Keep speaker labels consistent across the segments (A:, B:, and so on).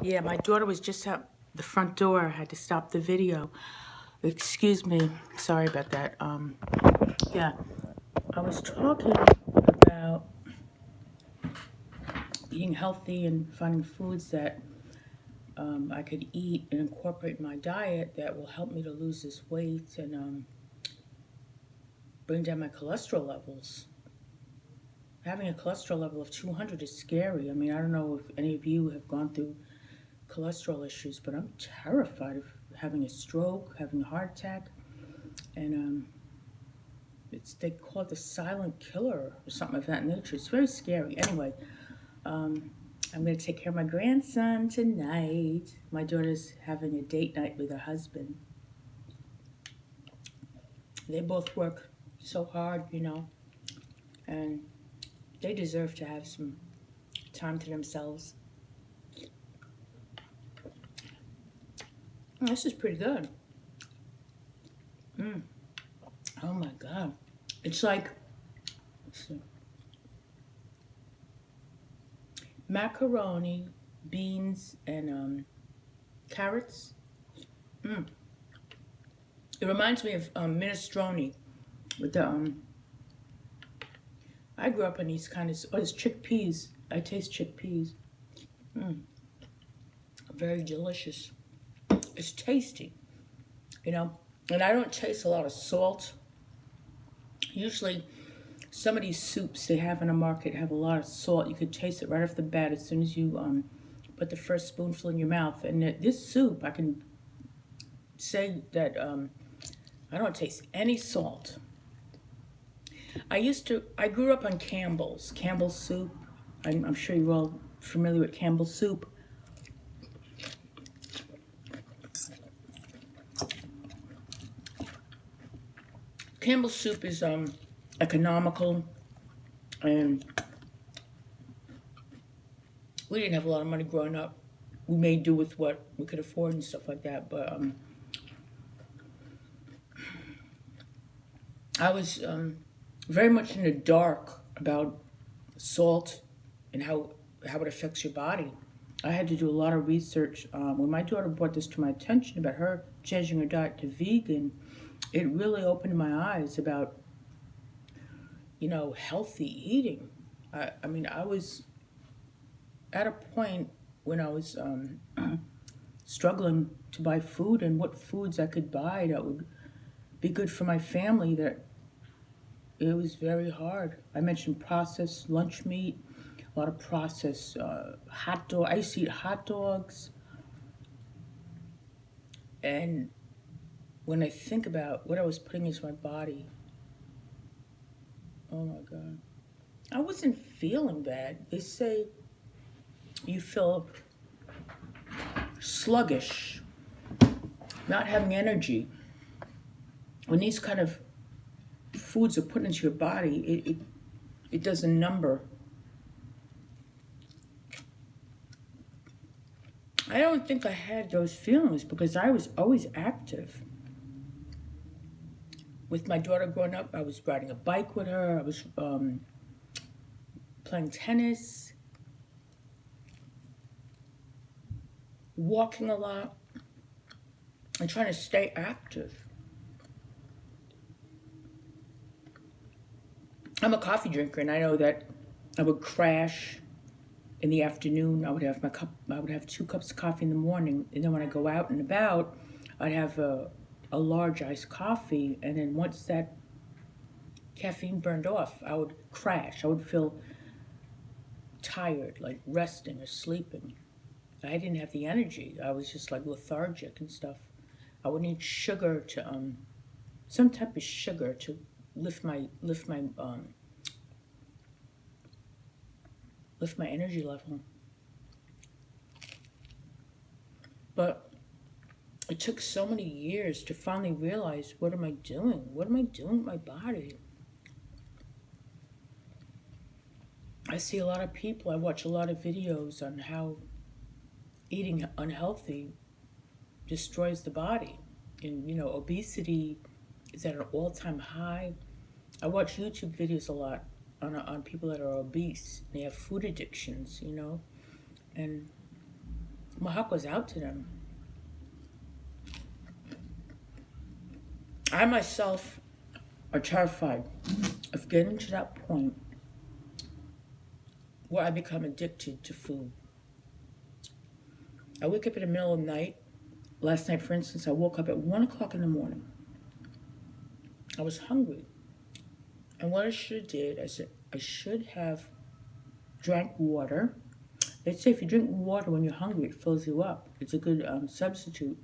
A: Yeah, my daughter was just at the front door. I had to stop the video. Excuse me. Sorry about that. Yeah, I was talking about eating healthy and finding foods that I could eat and incorporate in my diet that will help me to lose this weight and bring down my cholesterol levels. Having a cholesterol level of 200 is scary. I mean, I don't know if any of you have gone through cholesterol issues, but I'm terrified of having a stroke, having a heart attack, and they call it the silent killer or something of that nature. It's very scary. Anyway, I'm going to take care of my grandson tonight. My daughter's having a date night with her husband. They both work so hard, and they deserve to have some time to themselves. This is pretty good. Oh my God. It's like macaroni, beans, and carrots. It reminds me of minestrone with the I grew up on these kind of it's chickpeas. I taste chickpeas. Very delicious. It's tasty, and I don't taste a lot of salt. Usually, some of these soups they have in the market have a lot of salt. You could taste it right off the bat as soon as you put the first spoonful in your mouth. And this soup, I can say that I don't taste any salt. I grew up on Campbell's soup. I'm sure you're all familiar with Campbell's soup. Campbell's soup is economical, and we didn't have a lot of money growing up. We made do with what we could afford and stuff like that. But I was very much in the dark about salt and how it affects your body. I had to do a lot of research. When my daughter brought this to my attention about her changing her diet to vegan, it really opened my eyes about healthy eating. I mean, I was at a point when I was struggling to buy food and what foods I could buy that would be good for my family, that it was very hard. I mentioned processed lunch meat, a lot of processed hot dog. I used to eat hot dogs, and when I think about what I was putting into my body, oh my God, I wasn't feeling bad. They say you feel sluggish, not having energy. When these kind of foods are put into your body, it does a number. I don't think I had those feelings because I was always active. With my daughter growing up, I was riding a bike with her. I was playing tennis, walking a lot, and trying to stay active. I'm a coffee drinker, and I know that I would crash in the afternoon. I would have 2 cups of coffee in the morning, and then when I go out and about, I'd have a large iced coffee, and then once that caffeine burned off, I would crash. I would feel tired, like resting or sleeping. I didn't have the energy. I was just like lethargic and stuff. I would need sugar to some type of sugar to lift my energy level. But it took so many years to finally realize, what am I doing? What am I doing with my body? I see a lot of people, I watch a lot of videos on how eating unhealthy destroys the body. And, obesity is at an all-time high. I watch YouTube videos a lot on people that are obese. They have food addictions, and My heart goes out to them. I myself are terrified of getting to that point where I become addicted to food. I wake up in the middle of the night. Last night, for instance, I woke up at 1 o'clock in the morning. I was hungry. And what I should have did, I should have drank water. They say if you drink water when you're hungry, it fills you up. It's a good substitute.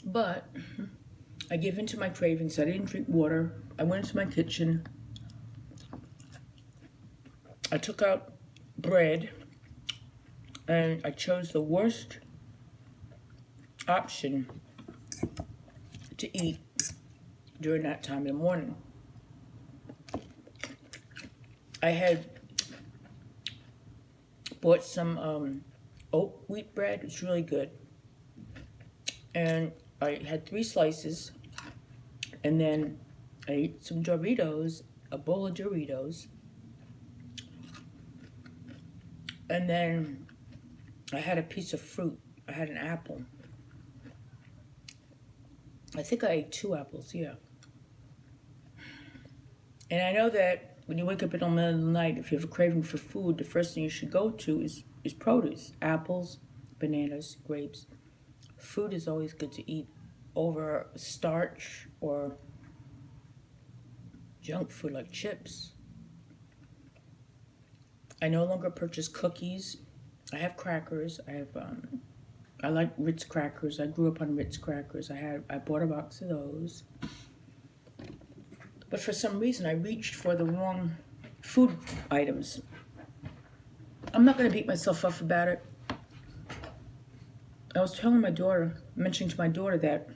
A: But I gave in to my cravings. I didn't drink water. I went into my kitchen. I took out bread, and I chose the worst option to eat during that time in the morning. I had bought some oat wheat bread. It's really good. And I had 3 slices, and then I ate some Doritos, a bowl of Doritos. And then I had a piece of fruit. I had an apple. I think I ate 2 apples, yeah. And I know that when you wake up in the middle of the night, if you have a craving for food, the first thing you should go to is produce. Apples, bananas, grapes. Food is always good to eat over starch or junk food like chips. I no longer purchase cookies. I have crackers. I like Ritz crackers. I grew up on Ritz crackers. I bought a box of those. But for some reason, I reached for the wrong food items. I'm not going to beat myself up about it. I was mentioning to my daughter that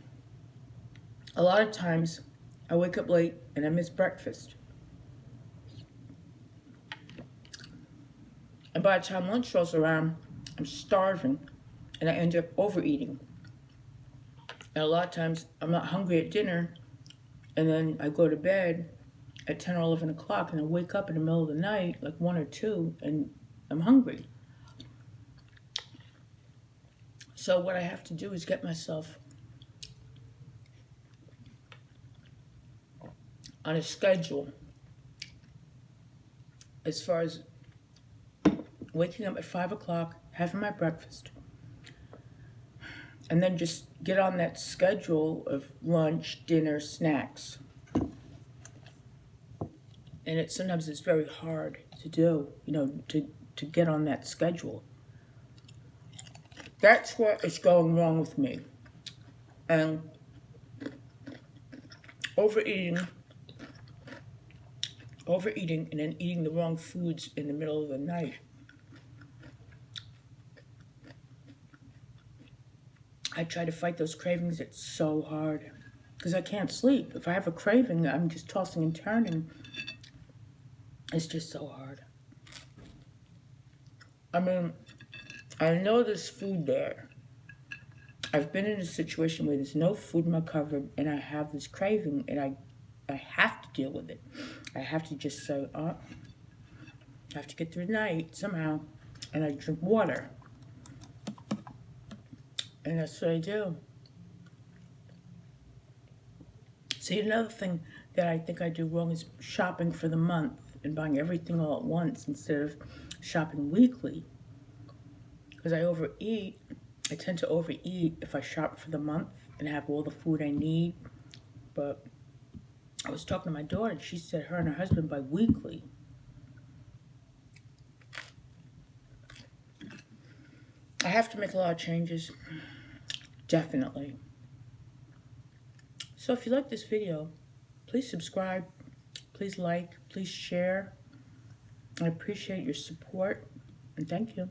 A: a lot of times I wake up late and I miss breakfast. And by the time lunch rolls around, I'm starving and I end up overeating. And a lot of times I'm not hungry at dinner, and then I go to bed at 10 or 11 o'clock and I wake up in the middle of the night, like 1 or 2, and I'm hungry. So what I have to do is get myself on a schedule as far as waking up at 5 o'clock, having my breakfast, and then just get on that schedule of lunch, dinner, snacks. And sometimes it's very hard to do, to get on that schedule. That's what is going wrong with me. And overeating, and then eating the wrong foods in the middle of the night. I try to fight those cravings. It's so hard because I can't sleep. If I have a craving, I'm just tossing and turning. It's just so hard. I mean, I know there's food there. I've been in a situation where there's no food in my cupboard and I have this craving, and I have to deal with it. I have to just say, I have to get through the night somehow, and I drink water. And that's what I do. See, another thing that I think I do wrong is shopping for the month and buying everything all at once instead of shopping weekly. Because I overeat. I tend to overeat if I shop for the month and have all the food I need. But I was talking to my daughter, and she said her and her husband buy weekly. I have to make a lot of changes. Definitely. So if you like this video, please subscribe, please like, please share. I appreciate your support, and thank you.